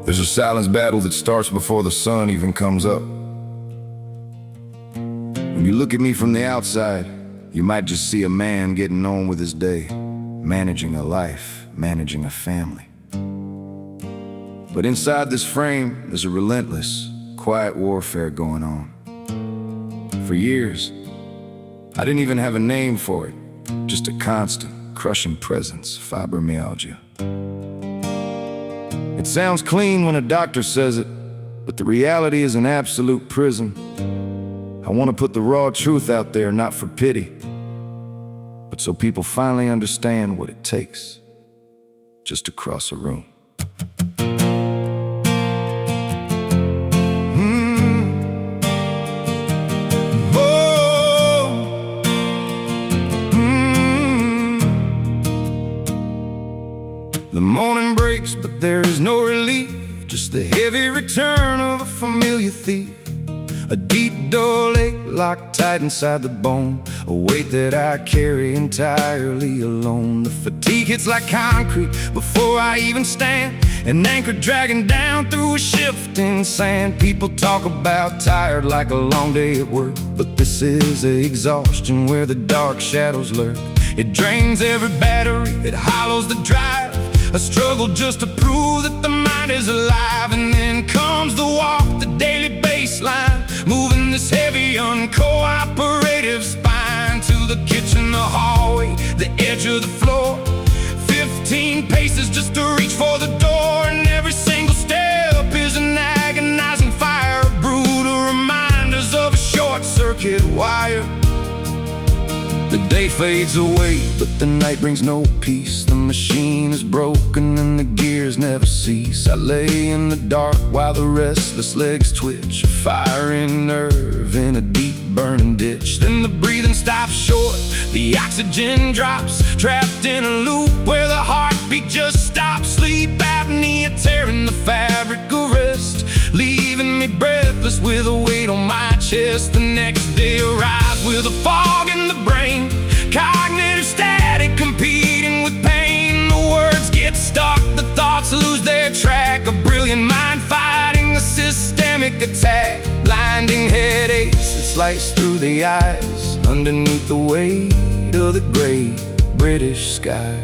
There's a silence battle that starts before the sun even comes up. When you look at me from the outside, you might just see a man getting on with his day, managing a life, managing a family. But inside this frame, there's a relentless, quiet warfare going on. For years, I didn't even have a name for it, just a constant, crushing presence, fibromyalgia. It sounds clean when a doctor says it, but the reality is an absolute prison. I want to put the raw truth out there, not for pity, but so people finally understand what it takes just to cross a room. The morning breaks, but there is no relief, just the heavy return of a familiar thief. A deep dull ache locked tight inside the bone, a weight that I carry entirely alone. The fatigue hits like concrete before I even stand, an anchor dragging down through a shifting sand. People talk about tired like a long day at work, but this is the exhaustion where the dark shadows lurk. It drains every battery, it hollows the drive, a struggle just to prove that the mind is alive. And then comes the walk, the daily baseline, moving this heavy, uncooperative spine to the kitchen, the hallway, the edge of the floor. 15 paces just to reach for the door, and every single step is an agonizing fire, brutal reminders of a short-circuit wire. The day fades away, but the night brings no peace. The machine is broken and the gears never cease. I lay in the dark while the restless legs twitch, a firing nerve in a deep burning ditch. Then the breathing stops short, the oxygen drops, trapped in a loop where the heartbeat just stops. Sleep apnea tearing the fabric of rest, leaving me breathless with a weight on my chest. The next day arrives with a fog in the brain, cognitive static competing with pain. The words get stuck, the thoughts lose their track, a brilliant mind fighting a systemic attack. Blinding headaches that slice through the eyes, underneath the weight of the gray British skies.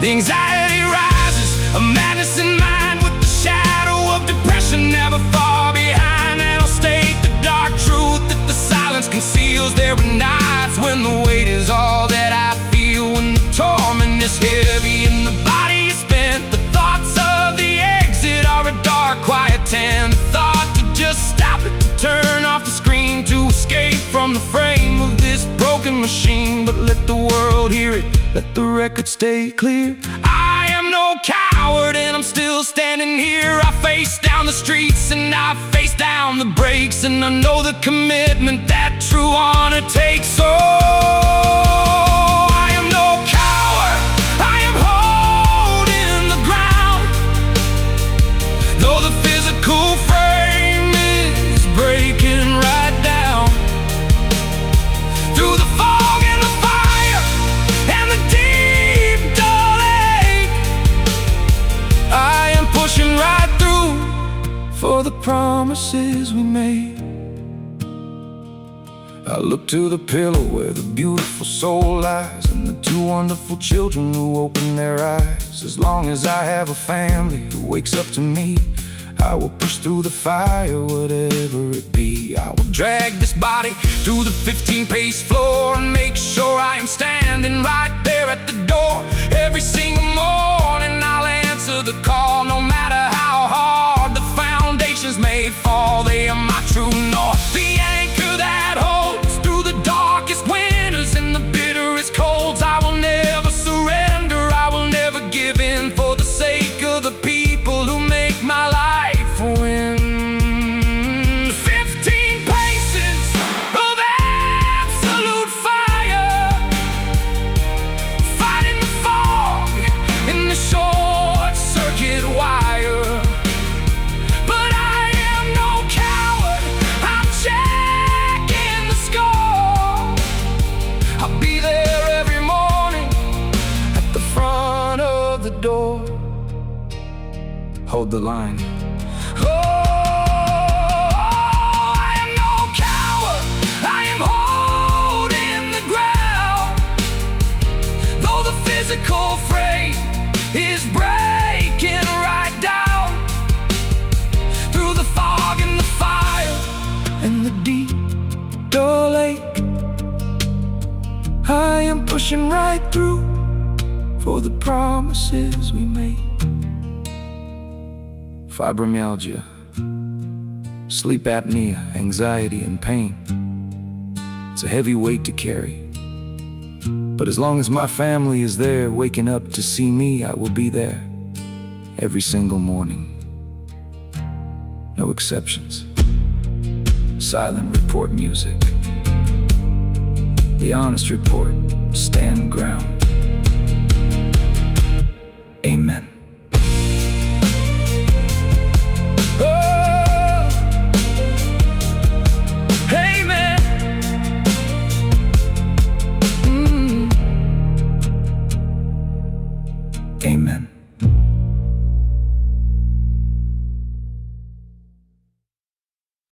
The anxiety rises, a madness in mind, with the shadow of depression never far behind. And I'll state the dark truth that the silence conceals. There are nights when the weight is all that I feel, when the torment is heavy and the body is spent. The thoughts of the exit are a dark, quiet tent. The thought to just stop it, to turn off the screen, to escape from the frame of this broken machine. But let the world hear it, let the record stay clear. I am no coward and I'm still standing here. I face down the streets and I face down the brakes, and I know the commitment that true honor takes. So I am no coward, I am holding the ground, though the physical frame is breaking right down. Through the fog and the fire and the deep dull ache, I am pushing right through for the promises we made. I look to the pillow where the beautiful soul lies, and the two wonderful children who open their eyes. As long as I have a family who wakes up to me, I will push through the fire, whatever it be. I will drag this body through the 15-pace floor and make sure I am standing right there at the door. Every single morning I'll answer the call, no matter how hard the foundations may fall. They are my true north, the anchor that holds through the darkest winters and the bitterest colds. I will never surrender, I will never give in, for the sake of the people who make my life win. 15 paces of absolute fire, hold the line. Oh, I am no coward, I am holding the ground. Though the physical frame is breaking right down, through the fog and the fire and the deep dull ache, I am pushing right through for the promises we made. Fibromyalgia, sleep apnea, anxiety and pain. It's a heavy weight to carry. But as long as my family is there waking up to see me, I will be there every single morning. No exceptions. Silent report music. The honest report, stand ground. Amen. Oh, amen. Amen.